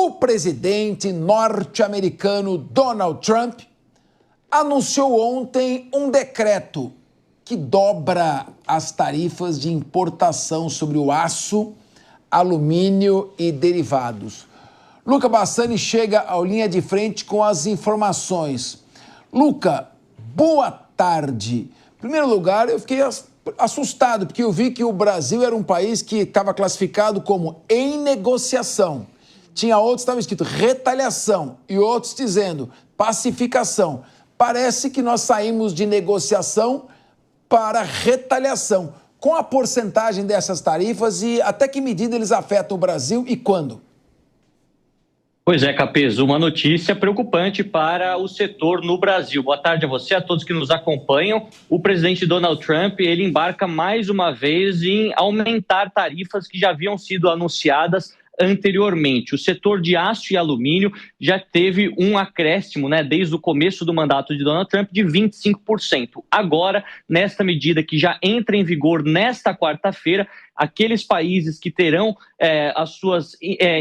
O presidente norte-americano Donald Trump anunciou ontem um decreto que dobra as tarifas de importação sobre o aço, alumínio e derivados. Luca Bassani chega ao Linha de Frente com as informações. Luca, boa tarde. Em primeiro lugar, eu fiquei assustado, porque eu vi que o Brasil era um país que estava classificado como em negociação. Tinha outros que estavam escrito retaliação e outros dizendo pacificação. Parece que nós saímos de negociação para retaliação. Com a porcentagem dessas tarifas e até que medida eles afetam o Brasil e quando? Pois é, Capês, uma notícia preocupante para o setor no Brasil. Boa tarde a você, a todos que nos acompanham. O presidente Donald Trump, ele embarca mais uma vez em aumentar tarifas que já haviam sido anunciadas anteriormente. O setor de aço e alumínio já teve um acréscimo, desde o começo do mandato de Donald Trump, de 25%. Agora, nesta medida que já entra em vigor nesta quarta-feira, aqueles países que terão as suas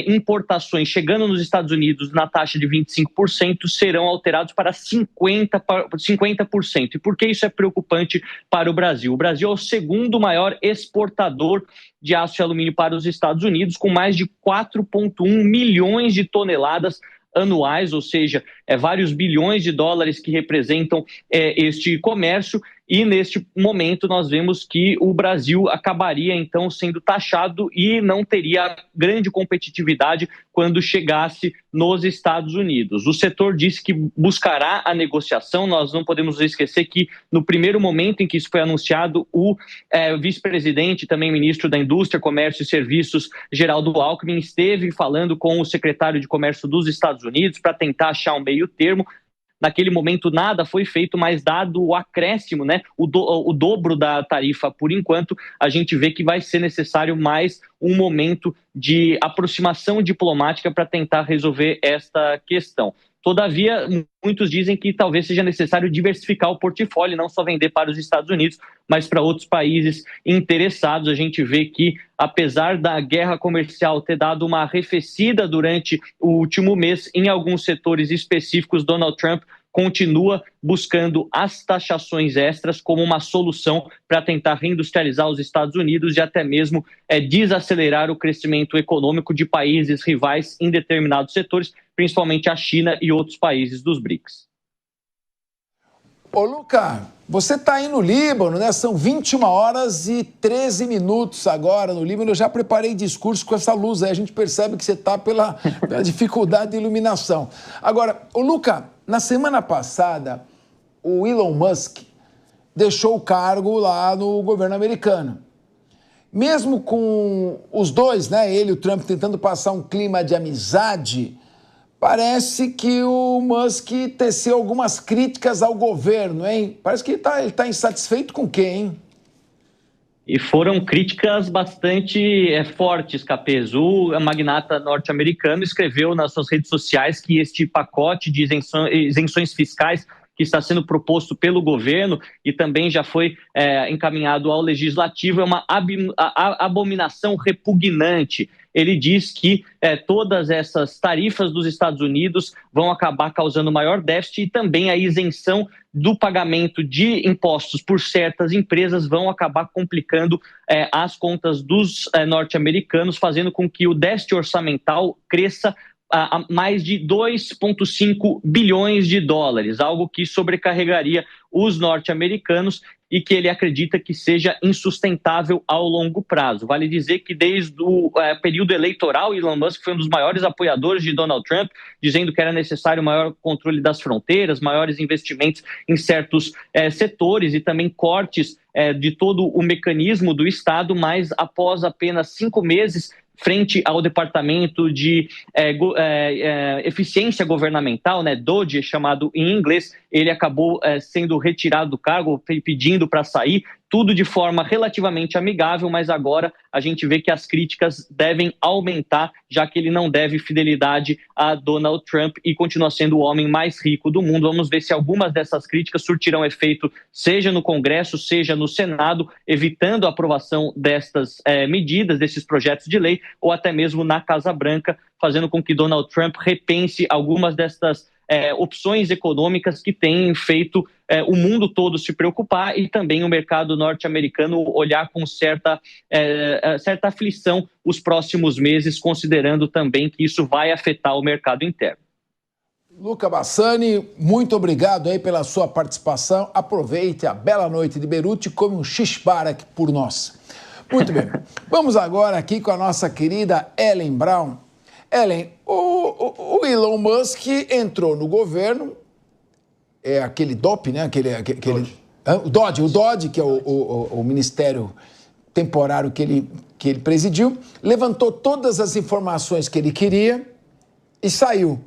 importações chegando nos Estados Unidos na taxa de 25% serão alterados para 50%. E por que isso é preocupante para o Brasil? O Brasil é o segundo maior exportador de aço e alumínio para os Estados Unidos, com mais de 4,1 milhões de toneladas anuais, ou seja, vários bilhões de dólares que representam este comércio. E neste momento nós vemos que o Brasil acabaria então sendo taxado e não teria grande competitividade quando chegasse nos Estados Unidos. O setor disse que buscará a negociação. Nós não podemos esquecer que no primeiro momento em que isso foi anunciado, o vice-presidente, também ministro da Indústria, Comércio e Serviços, Geraldo Alckmin, esteve falando com o secretário de Comércio dos Estados Unidos para tentar achar um meio termo. Naquele momento nada foi feito, mas dado o acréscimo, o dobro da tarifa por enquanto, a gente vê que vai ser necessário mais um momento de aproximação diplomática para tentar resolver esta questão. Todavia, muitos dizem que talvez seja necessário diversificar o portfólio, não só vender para os Estados Unidos, mas para outros países interessados. A gente vê que, apesar da guerra comercial ter dado uma arrefecida durante o último mês, em alguns setores específicos, Donald Trump continua buscando as taxações extras como uma solução para tentar reindustrializar os Estados Unidos e até mesmo desacelerar o crescimento econômico de países rivais em determinados setores, principalmente a China e outros países dos BRICS. Ô, Luca, você está aí no Líbano, São 21 horas e 13 minutos agora no Líbano. Eu já preparei discurso com essa luz aí. A gente percebe que você está pela dificuldade de iluminação. Agora, ô, Luca, na semana passada, o Elon Musk deixou o cargo lá no governo americano. Mesmo com os dois, ele e o Trump, tentando passar um clima de amizade, parece que o Musk teceu algumas críticas ao governo, hein? Parece que ele tá insatisfeito com quem, hein? E foram críticas bastante fortes, Capês. O magnata norte-americano escreveu nas suas redes sociais que este pacote de isenções fiscais que está sendo proposto pelo governo e também já foi encaminhado ao legislativo é uma abominação repugnante. Ele diz que todas essas tarifas dos Estados Unidos vão acabar causando maior déficit e também a isenção do pagamento de impostos por certas empresas vão acabar complicando as contas dos norte-americanos, fazendo com que o déficit orçamental cresça a mais de 2,5 bilhões de dólares, algo que sobrecarregaria os norte-americanos e que ele acredita que seja insustentável ao longo prazo. Vale dizer que desde o período eleitoral, Elon Musk foi um dos maiores apoiadores de Donald Trump, dizendo que era necessário maior controle das fronteiras, maiores investimentos em certos setores e também cortes de todo o mecanismo do Estado, mas após apenas 5 meses, frente ao Departamento de Eficiência Governamental, DOGE, chamado em inglês, ele acabou sendo retirado do cargo, pedindo para sair, tudo de forma relativamente amigável, mas agora a gente vê que as críticas devem aumentar, já que ele não deve fidelidade a Donald Trump e continua sendo o homem mais rico do mundo. Vamos ver se algumas dessas críticas surtirão efeito, seja no Congresso, seja no Senado, evitando a aprovação destas medidas, desses projetos de lei, ou até mesmo na Casa Branca, fazendo com que Donald Trump repense algumas destas opções econômicas que têm feito o mundo todo se preocupar e também o mercado norte-americano olhar com certa aflição os próximos meses, considerando também que isso vai afetar o mercado interno. Luca Bassani, muito obrigado aí pela sua participação. Aproveite a bela noite de Beirute e come um shishbarak por nós. Muito bem. Vamos agora aqui com a nossa querida Ellen Brown. Ellen, o Elon Musk entrou no governo, aquele DOP, né? O DOD, que é o ministério temporário que ele presidiu, levantou todas as informações que ele queria e saiu.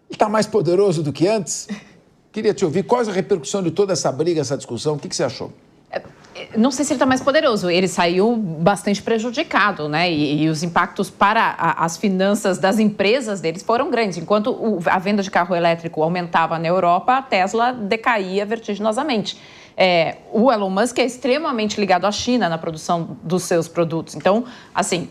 Ele está mais poderoso do que antes? Queria te ouvir, qual é a repercussão de toda essa briga, essa discussão? O que você achou? Não sei se ele está mais poderoso, ele saiu bastante prejudicado, né? E os impactos para as finanças das empresas deles foram grandes. Enquanto a venda de carro elétrico aumentava na Europa, a Tesla decaía vertiginosamente. O Elon Musk é extremamente ligado à China na produção dos seus produtos. Então, assim,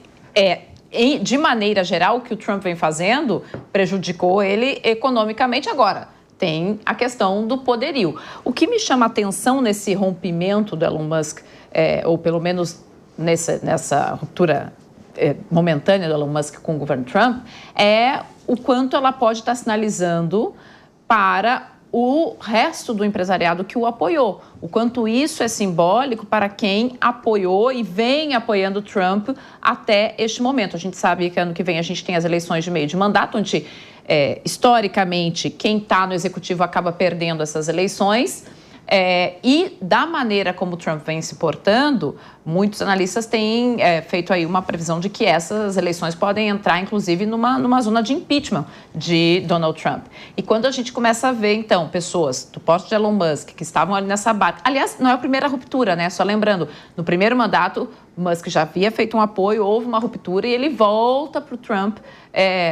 de maneira geral, o que o Trump vem fazendo prejudicou ele economicamente agora. Tem a questão do poderio. O que me chama a atenção nesse rompimento do Elon Musk, ou pelo menos nessa ruptura momentânea do Elon Musk com o governo Trump, é o quanto ela pode estar sinalizando para o resto do empresariado que o apoiou. O quanto isso é simbólico para quem apoiou e vem apoiando Trump até este momento. A gente sabe que ano que vem a gente tem as eleições de meio de mandato, onde historicamente, quem está no executivo acaba perdendo essas eleições. E da maneira como o Trump vem se portando, muitos analistas têm feito aí uma previsão de que essas eleições podem entrar, inclusive, numa zona de impeachment de Donald Trump. E quando a gente começa a ver, então, pessoas do posto de Elon Musk que estavam ali nessa barca... Aliás, não é a primeira ruptura, né? Só lembrando, no primeiro mandato, Musk já havia feito um apoio, houve uma ruptura e ele volta para o Trump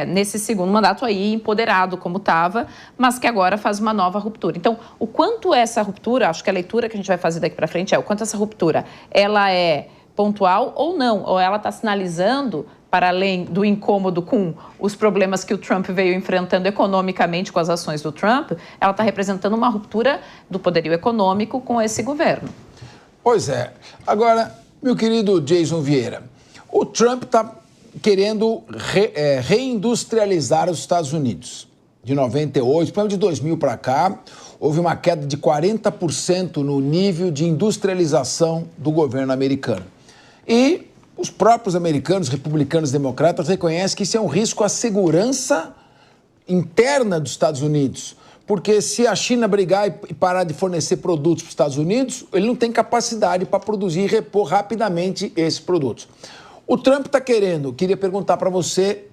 nesse segundo mandato aí, empoderado como estava, mas que agora faz uma nova ruptura. Então, o quanto essa ruptura, acho que a leitura que a gente vai fazer daqui para frente o quanto essa ruptura, ela é pontual ou não, ou ela está sinalizando, para além do incômodo com os problemas que o Trump veio enfrentando economicamente com as ações do Trump, ela está representando uma ruptura do poderio econômico com esse governo. Pois é. Agora, meu querido Jason Vieira, o Trump está querendo reindustrializar os Estados Unidos. De 98, pelo de 2000 para cá, houve uma queda de 40% no nível de industrialização do governo americano. E os próprios americanos, republicanos e democratas, reconhecem que isso é um risco à segurança interna dos Estados Unidos. Porque se a China brigar e parar de fornecer produtos para os Estados Unidos, ele não tem capacidade para produzir e repor rapidamente esses produtos. O Trump está queria perguntar para você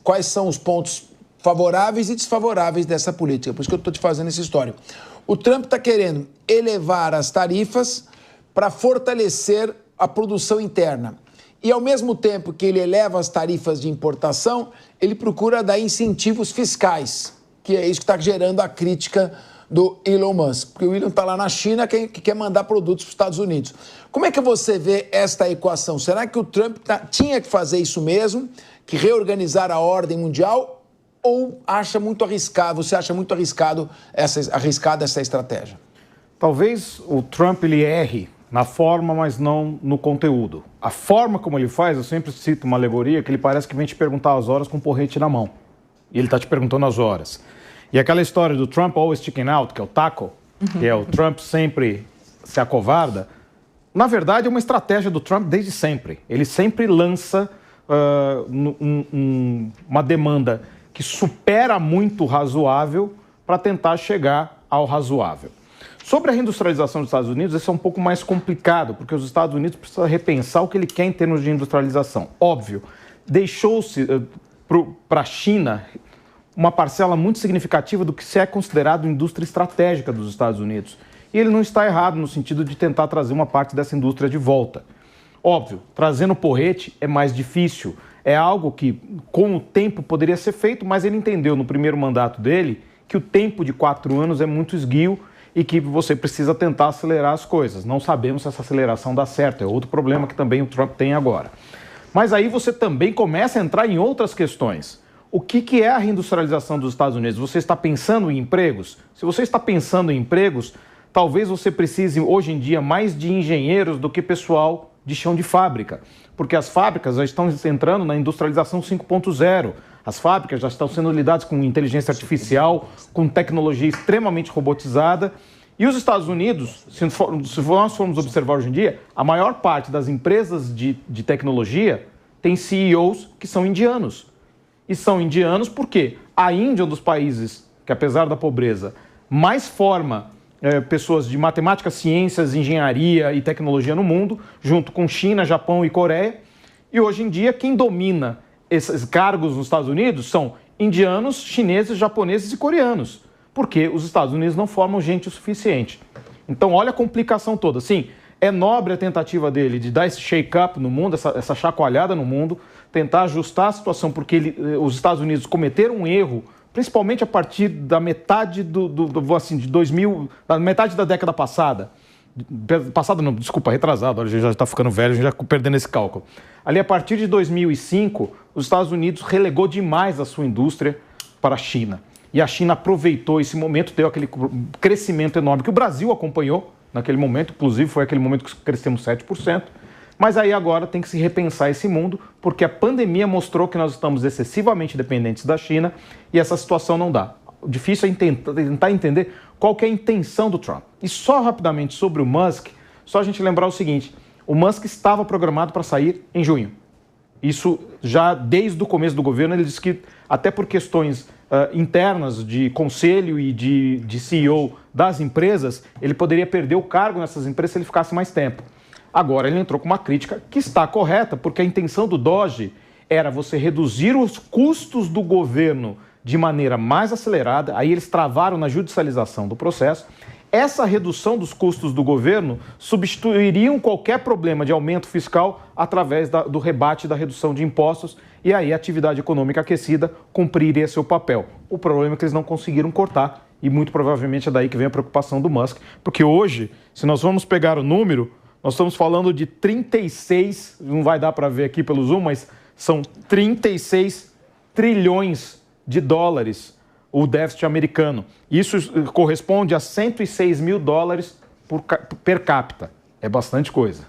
quais são os pontos favoráveis e desfavoráveis dessa política, por isso que eu estou te fazendo essa história. O Trump está querendo elevar as tarifas para fortalecer a produção interna. E, ao mesmo tempo que ele eleva as tarifas de importação, ele procura dar incentivos fiscais, que é isso que está gerando a crítica do Elon Musk. Porque o Elon está lá na China que quer mandar produtos para os Estados Unidos. Como é que você vê esta equação? Será que o Trump tinha que fazer isso mesmo, que reorganizar a ordem mundial, ou acha muito arriscado, você acha muito arriscada essa estratégia? Talvez o Trump ele erre na forma, mas não no conteúdo. A forma como ele faz, eu sempre cito uma alegoria que ele parece que vem te perguntar as horas com um porrete na mão. E ele está te perguntando as horas. E aquela história do Trump always chicken out, que é o taco, que é o Trump sempre se acovarda, na verdade é uma estratégia do Trump desde sempre. Ele sempre lança uma demanda que supera muito o razoável para tentar chegar ao razoável. Sobre a reindustrialização dos Estados Unidos, isso é um pouco mais complicado, porque os Estados Unidos precisam repensar o que ele quer em termos de industrialização. Óbvio, deixou-se para a China uma parcela muito significativa do que se é considerado indústria estratégica dos Estados Unidos. E ele não está errado no sentido de tentar trazer uma parte dessa indústria de volta. Óbvio, trazendo porrete é mais difícil. É algo que, com o tempo, poderia ser feito, mas ele entendeu no primeiro mandato dele que o tempo de 4 anos é muito esguio e que você precisa tentar acelerar as coisas. Não sabemos se essa aceleração dá certo, é outro problema que também o Trump tem agora. Mas aí você também começa a entrar em outras questões. O que é a reindustrialização dos Estados Unidos? Você está pensando em empregos? Se você está pensando em empregos, talvez você precise, hoje em dia, mais de engenheiros do que pessoal de chão de fábrica. Porque as fábricas já estão entrando na industrialização 5.0. As fábricas já estão sendo lidadas com inteligência artificial, com tecnologia extremamente robotizada. E os Estados Unidos, se nós formos observar hoje em dia, a maior parte das empresas de tecnologia tem CEOs que são indianos. E são indianos porque a Índia é um dos países que, apesar da pobreza, mais forma pessoas de matemática, ciências, engenharia e tecnologia no mundo, junto com China, Japão e Coreia. E hoje em dia, quem domina esses cargos nos Estados Unidos são indianos, chineses, japoneses e coreanos, porque os Estados Unidos não formam gente o suficiente. Então, olha a complicação toda. Sim, é nobre a tentativa dele de dar esse shake-up no mundo, essa chacoalhada no mundo, tentar ajustar a situação, porque os Estados Unidos cometeram um erro, principalmente a partir da metade de 2000, da metade da década passada. Passada não, desculpa, retrasado, a gente já está ficando velho, a gente já está perdendo esse cálculo. Ali, a partir de 2005, os Estados Unidos relegou demais a sua indústria para a China. E a China aproveitou esse momento, deu aquele crescimento enorme que o Brasil acompanhou naquele momento, inclusive foi aquele momento que crescemos 7%. Mas aí agora tem que se repensar esse mundo, porque a pandemia mostrou que nós estamos excessivamente dependentes da China e essa situação não dá. O difícil é tentar entender qual que é a intenção do Trump. E só rapidamente sobre o Musk, só a gente lembrar o seguinte, o Musk estava programado para sair em junho. Isso já desde o começo do governo, ele disse que até por questões internas de conselho e de CEO das empresas, ele poderia perder o cargo nessas empresas se ele ficasse mais tempo. Agora ele entrou com uma crítica que está correta, porque a intenção do DOGE era você reduzir os custos do governo de maneira mais acelerada, aí eles travaram na judicialização do processo. Essa redução dos custos do governo substituiriam qualquer problema de aumento fiscal através do rebate da redução de impostos e aí a atividade econômica aquecida cumpriria seu papel. O problema é que eles não conseguiram cortar e muito provavelmente é daí que vem a preocupação do Musk, porque hoje, se nós vamos pegar o número, nós estamos falando de 36, não vai dar para ver aqui pelo Zoom, mas são 36 trilhões de dólares o déficit americano. Isso corresponde a 106 mil dólares per capita. É bastante coisa.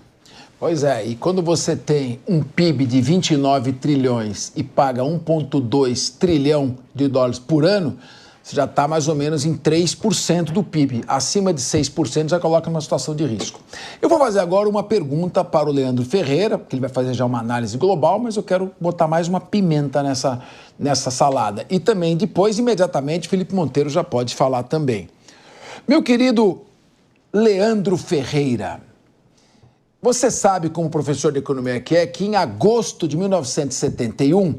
Pois é, e quando você tem um PIB de 29 trilhões e paga 1,2 trilhão de dólares por ano, você já está mais ou menos em 3% do PIB. Acima de 6% já coloca numa situação de risco. Eu vou fazer agora uma pergunta para o Leandro Ferreira, que ele vai fazer já uma análise global, mas eu quero botar mais uma pimenta nessa salada. E também depois, imediatamente, Felipe Monteiro já pode falar também. Meu querido Leandro Ferreira, você sabe, como professor de economia que é, que em agosto de 1971,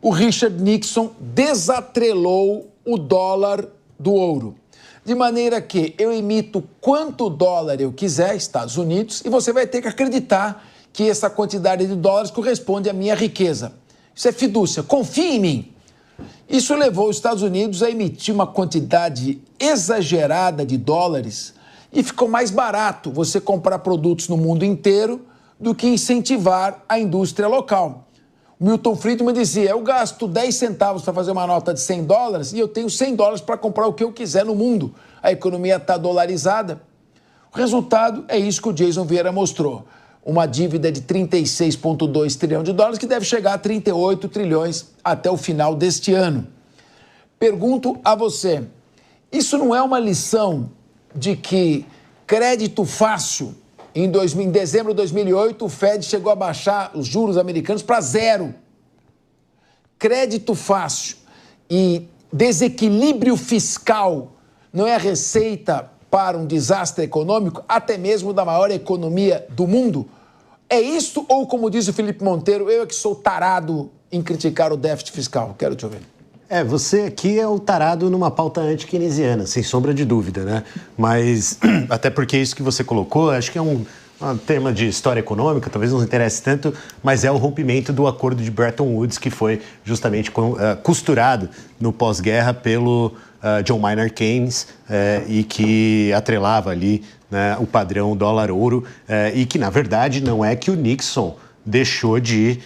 o Richard Nixon desatrelou o dólar do ouro. De maneira que eu emito quanto dólar eu quiser, Estados Unidos, e você vai ter que acreditar que essa quantidade de dólares corresponde à minha riqueza. Isso é fidúcia. Confie em mim. Isso levou os Estados Unidos a emitir uma quantidade exagerada de dólares e ficou mais barato você comprar produtos no mundo inteiro do que incentivar a indústria local. Milton Friedman dizia, eu gasto 10 centavos para fazer uma nota de 100 dólares e eu tenho 100 dólares para comprar o que eu quiser no mundo. A economia está dolarizada. O resultado é isso que o Jason Vieira mostrou. Uma dívida de 36,2 trilhão de dólares que deve chegar a 38 trilhões até o final deste ano. Pergunto a você, isso não é uma lição de que crédito fácil... Em dezembro de 2008, o Fed chegou a baixar os juros americanos para 0. Crédito fácil e desequilíbrio fiscal não é a receita para um desastre econômico, até mesmo da maior economia do mundo? É isso ou, como diz o Felipe Monteiro, eu é que sou tarado em criticar o déficit fiscal? Quero te ouvir. Você aqui é o tarado numa pauta anti-keynesiana, sem sombra de dúvida, né? Mas, até porque isso que você colocou, acho que é um tema de história econômica, talvez não interesse tanto, mas é o rompimento do acordo de Bretton Woods, que foi justamente costurado no pós-guerra pelo John Maynard Keynes e que atrelava ali, né, o padrão dólar-ouro e que, na verdade, não é que o Nixon deixou de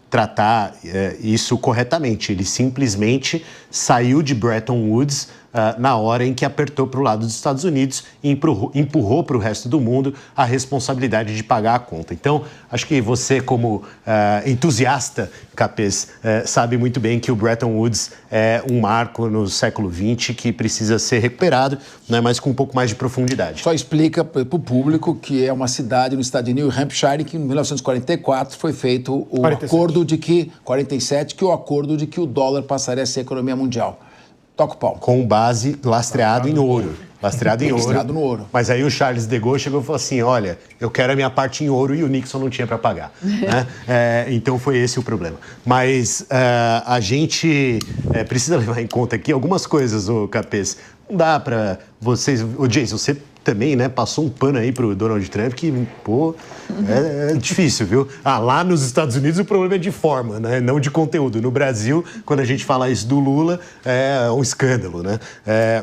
tratar isso corretamente. Ele simplesmente saiu de Bretton Woods na hora em que apertou para o lado dos Estados Unidos e empurrou para o resto do mundo a responsabilidade de pagar a conta. Então, acho que você, como entusiasta, Capês, sabe muito bem que o Bretton Woods é um marco no século XX que precisa ser recuperado, né, mas com um pouco mais de profundidade. Só explica para o público que é uma cidade no estado de New Hampshire que em 1944 foi feito o 47. acordo de que, 47, que o acordo de que o dólar passaria a ser a economia mundial. Toca o pau. Com base lastreado em ouro. Lastreado em Lastreado no ouro. Mas aí o Charles de Gaulle chegou e falou assim, olha, eu quero a minha parte em ouro e o Nixon não tinha para pagar. Né? Então foi esse o problema. Mas a gente precisa levar em conta aqui algumas coisas, ô Capês. Não dá para vocês... Ô Jason, você também, né, passou um pano aí pro Donald Trump que, pô, é difícil, viu? Lá nos Estados Unidos o problema é de forma, né, não de conteúdo. No Brasil, quando a gente fala isso do Lula, é um escândalo, né?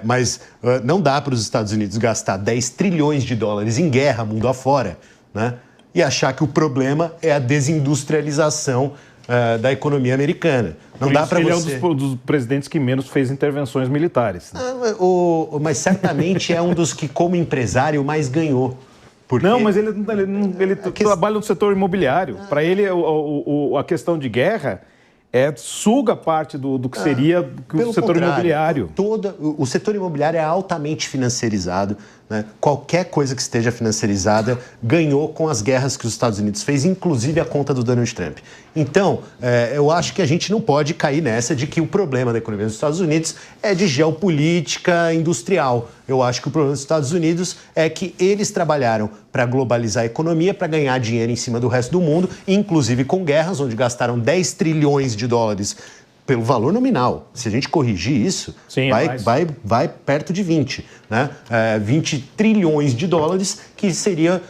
Mas não dá para os Estados Unidos gastar 10 trilhões de dólares em guerra mundo afora, né? E achar que o problema é a desindustrialização da economia americana. Não dá para você... Ele é um dos presidentes que menos fez intervenções militares. Né? Mas certamente é um dos que, como empresário, mais ganhou. Porque... Não, mas ele trabalha no setor imobiliário. Para ele, a questão de guerra suga parte do que seria o setor imobiliário. O setor imobiliário é altamente financiarizado. Né? Qualquer coisa que esteja financiarizada ganhou com as guerras que os Estados Unidos fez, inclusive a conta do Donald Trump. Então, eu acho que a gente não pode cair nessa de que o problema da economia dos Estados Unidos é de geopolítica industrial. Eu acho que o problema dos Estados Unidos é que eles trabalharam para globalizar a economia, para ganhar dinheiro em cima do resto do mundo, inclusive com guerras, onde gastaram 10 trilhões de dólares pelo valor nominal. Se a gente corrigir isso, sim, vai perto de 20, né? 20 trilhões de dólares, que seria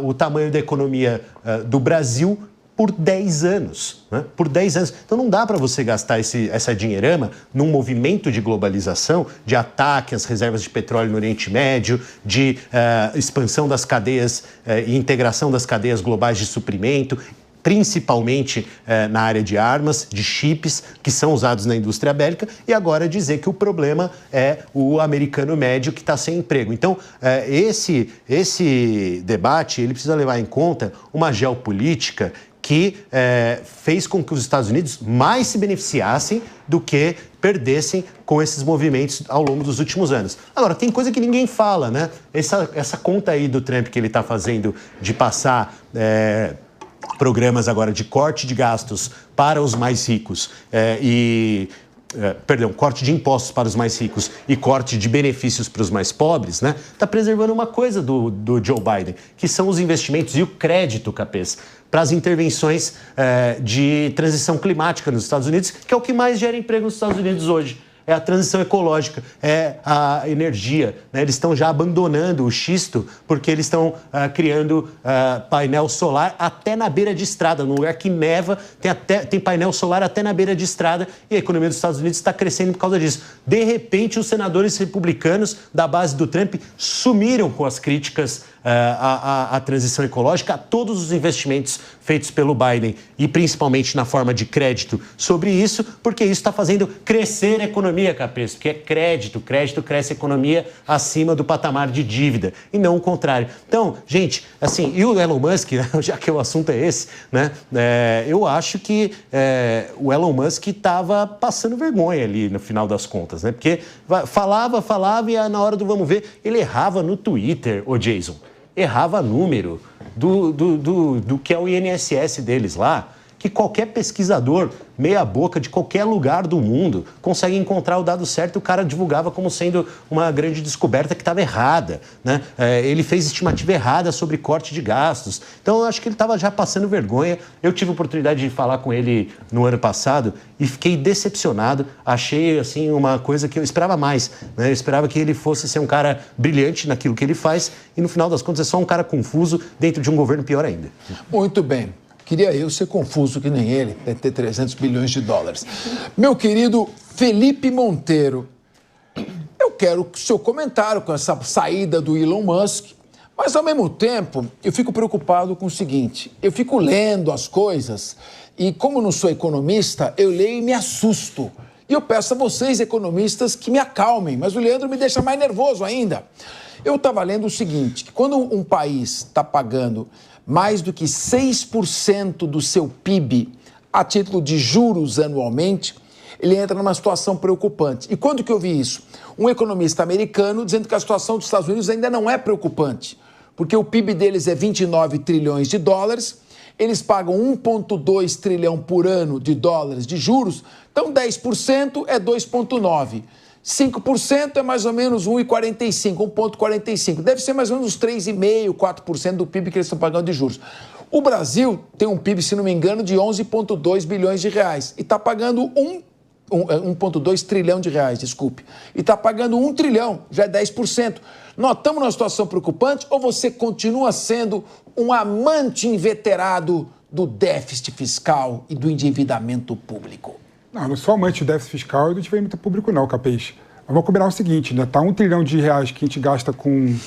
o tamanho da economia do Brasil por 10 anos. Né? Por 10 anos. Então não dá para você gastar essa dinheirama num movimento de globalização, de ataque às reservas de petróleo no Oriente Médio, de expansão das cadeias e integração das cadeias globais de suprimento, principalmente na área de armas, de chips, que são usados na indústria bélica, e agora dizer que o problema é o americano médio que está sem emprego. Então, esse debate ele precisa levar em conta uma geopolítica que fez com que os Estados Unidos mais se beneficiassem do que perdessem com esses movimentos ao longo dos últimos anos. Agora, tem coisa que ninguém fala, né? Essa conta aí do Trump que ele está fazendo de passar... programas agora de corte de gastos para os mais ricos corte de impostos para os mais ricos e corte de benefícios para os mais pobres, né? Está preservando uma coisa do Joe Biden, que são os investimentos e o crédito, Capês, para as intervenções de transição climática nos Estados Unidos, que é o que mais gera emprego nos Estados Unidos hoje. É a transição ecológica, é a energia. Né? Eles estão já abandonando o xisto porque eles estão criando painel solar até na beira de estrada. Num lugar que neva, tem painel solar até na beira de estrada e a economia dos Estados Unidos está crescendo por causa disso. De repente, os senadores republicanos da base do Trump sumiram com as críticas à transição ecológica, a todos os investimentos feitos pelo Biden e principalmente na forma de crédito sobre isso, porque isso está fazendo crescer a economia, Capês, porque é crédito cresce a economia acima do patamar de dívida e não o contrário. Então, gente, assim, e o Elon Musk, já que o assunto é esse, né, eu acho que o Elon Musk estava passando vergonha ali no final das contas, né, porque falava e na hora do vamos ver, ele errava no Twitter, ô Jason. Errava número do que é o INSS deles lá, que qualquer pesquisador, meia boca, de qualquer lugar do mundo, consegue encontrar o dado certo e o cara divulgava como sendo uma grande descoberta que estava errada, né? Ele fez estimativa errada sobre corte de gastos. Então, eu acho que ele estava já passando vergonha. Eu tive a oportunidade de falar com ele no ano passado e fiquei decepcionado. Achei, assim, uma coisa que eu esperava mais, né? Eu esperava que ele fosse ser um cara brilhante naquilo que ele faz e, no final das contas, é só um cara confuso dentro de um governo pior ainda. Muito bem. Queria eu ser confuso que nem ele, ter 300 bilhões de dólares. Meu querido Felipe Monteiro, eu quero o seu comentário com essa saída do Elon Musk, mas, ao mesmo tempo, eu fico preocupado com o seguinte, eu fico lendo as coisas e, como não sou economista, eu leio e me assusto. E eu peço a vocês, economistas, que me acalmem, mas o Leandro me deixa mais nervoso ainda. Eu estava lendo o seguinte, que quando um país está pagando mais do que 6% do seu PIB a título de juros anualmente, ele entra numa situação preocupante. E quando que eu vi isso? Um economista americano dizendo que a situação dos Estados Unidos ainda não é preocupante, porque o PIB deles é 29 trilhões de dólares, eles pagam 1,2 trilhão por ano de dólares de juros, então 10% é 2,9. 5% é mais ou menos 1,45, 1,45. Deve ser mais ou menos uns 3,5%, 4% do PIB que eles estão pagando de juros. O Brasil tem um PIB, se não me engano, de 11,2 bilhões de reais e está pagando 1,2 trilhão de reais, desculpe. E está pagando 1 trilhão, já é 10%. Nós estamos numa situação preocupante ou você continua sendo um amante inveterado do déficit fiscal e do endividamento público? Não, não sou amante do déficit fiscal e do endividamento público não, Capês. Mas vamos combinar o seguinte, né? Tá 1 trilhão de reais que a gente gasta com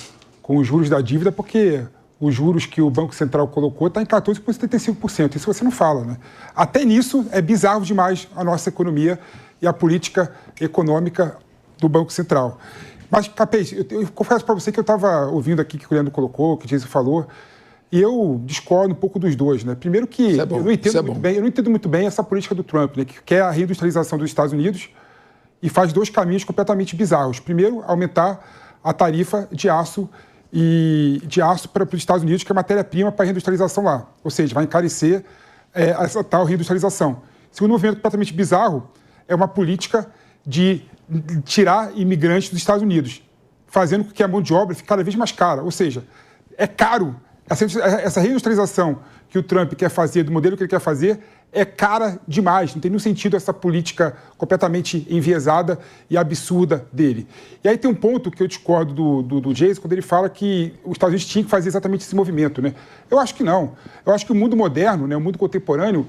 os juros da dívida porque os juros que o Banco Central colocou está em 14,75%. Isso você não fala, né? Até nisso é bizarro demais a nossa economia e a política econômica do Banco Central. Mas, Capês, eu confesso para você que eu estava ouvindo aqui que o Leandro colocou, que o Jason falou, e eu discordo um pouco dos dois, né? Primeiro que eu não entendo muito bem essa política do Trump, né? Que quer a reindustrialização dos Estados Unidos e faz dois caminhos completamente bizarros. Primeiro, aumentar a tarifa de aço para os Estados Unidos, que é matéria-prima para a reindustrialização lá. Ou seja, vai encarecer essa tal reindustrialização. Segundo movimento completamente bizarro é uma política de tirar imigrantes dos Estados Unidos, fazendo com que a mão de obra fique cada vez mais cara. Ou seja, é caro. Essa reindustrialização que o Trump quer fazer, do modelo que ele quer fazer, é cara demais. Não tem nenhum sentido essa política completamente enviesada e absurda dele. E aí tem um ponto que eu discordo do Jason, quando ele fala que os Estados Unidos tinham que fazer exatamente esse movimento, né? Eu acho que não. Eu acho que o mundo moderno, né, o mundo contemporâneo,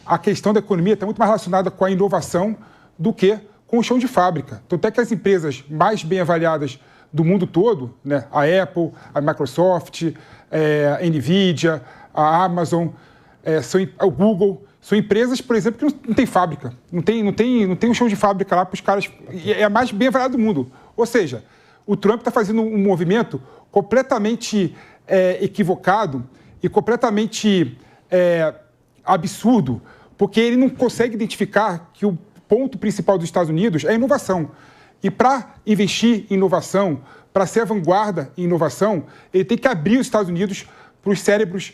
a questão da economia está muito mais relacionada com a inovação do que com o chão de fábrica. Tanto é que as empresas mais bem avaliadas do mundo todo, né, a Apple, a Microsoft, a Nvidia, a Amazon, o Google, são empresas, por exemplo, que não tem fábrica, não tem um chão de fábrica lá para os caras, é a mais bem avaliada do mundo. Ou seja, o Trump está fazendo um movimento completamente equivocado e completamente absurdo, porque ele não consegue identificar que o ponto principal dos Estados Unidos é a inovação. E para investir em inovação, para ser a vanguarda em inovação, ele tem que abrir os Estados Unidos para os cérebros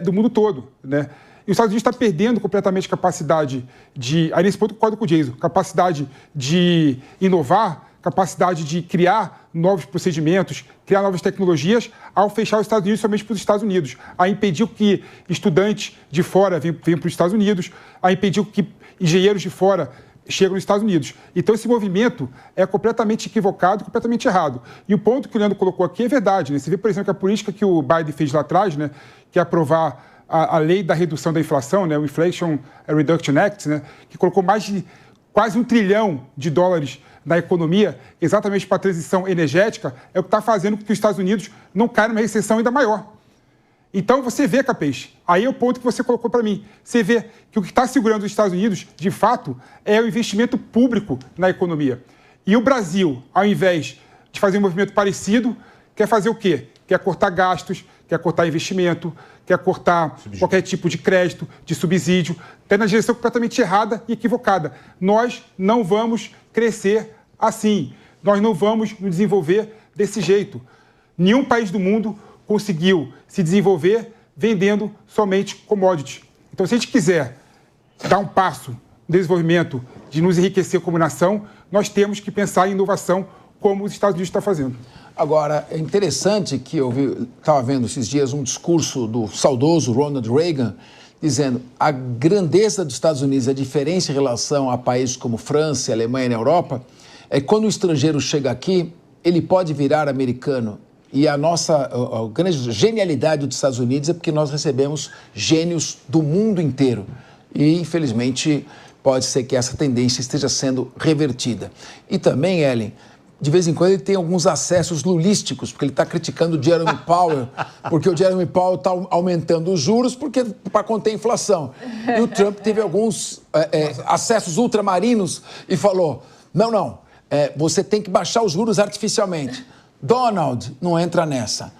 do mundo todo, né? E os Estados Unidos está perdendo completamente capacidade de... Aí nesse ponto eu concordo com o Jason. Capacidade de inovar, capacidade de criar novos procedimentos, criar novas tecnologias, ao fechar os Estados Unidos somente para os Estados Unidos. A impedir que estudantes de fora venham para os Estados Unidos, a impedir que engenheiros de fora chegam nos Estados Unidos. Então, esse movimento é completamente equivocado, completamente errado. E o ponto que o Leandro colocou aqui é verdade, né? Você vê, por exemplo, que a política que o Biden fez lá atrás, né, que é aprovar a lei da redução da inflação, né, o Inflation Reduction Act, né, que colocou mais de quase 1 trilhão de dólares na economia, exatamente para a transição energética, é o que está fazendo com que os Estados Unidos não caiam numa recessão ainda maior. Então, você vê, Capês, aí é o ponto que você colocou para mim. Você vê que o que está segurando os Estados Unidos, de fato, é o investimento público na economia. E o Brasil, ao invés de fazer um movimento parecido, quer fazer o quê? Quer cortar gastos, quer cortar investimento, quer cortar qualquer tipo de crédito, de subsídio. Está na direção completamente errada e equivocada. Nós não vamos crescer assim. Nós não vamos nos desenvolver desse jeito. Nenhum país do mundo conseguiu se desenvolver vendendo somente commodities. Então, se a gente quiser dar um passo no desenvolvimento, de nos enriquecer como nação, nós temos que pensar em inovação como os Estados Unidos estão fazendo. Agora, é interessante que eu estava vendo esses dias um discurso do saudoso Ronald Reagan, dizendo a grandeza dos Estados Unidos, a diferença em relação a países como França e Alemanha na Europa, é que quando o estrangeiro chega aqui, ele pode virar americano. E a grande genialidade dos Estados Unidos é porque nós recebemos gênios do mundo inteiro. E, infelizmente, pode ser que essa tendência esteja sendo revertida. E também, Ellen, de vez em quando ele tem alguns acessos lulísticos, porque ele está criticando o Jeremy Powell, porque o Jeremy Powell está aumentando os juros para conter a inflação. E o Trump teve alguns acessos ultramarinos e falou, não, você tem que baixar os juros artificialmente. Donald não entra nessa.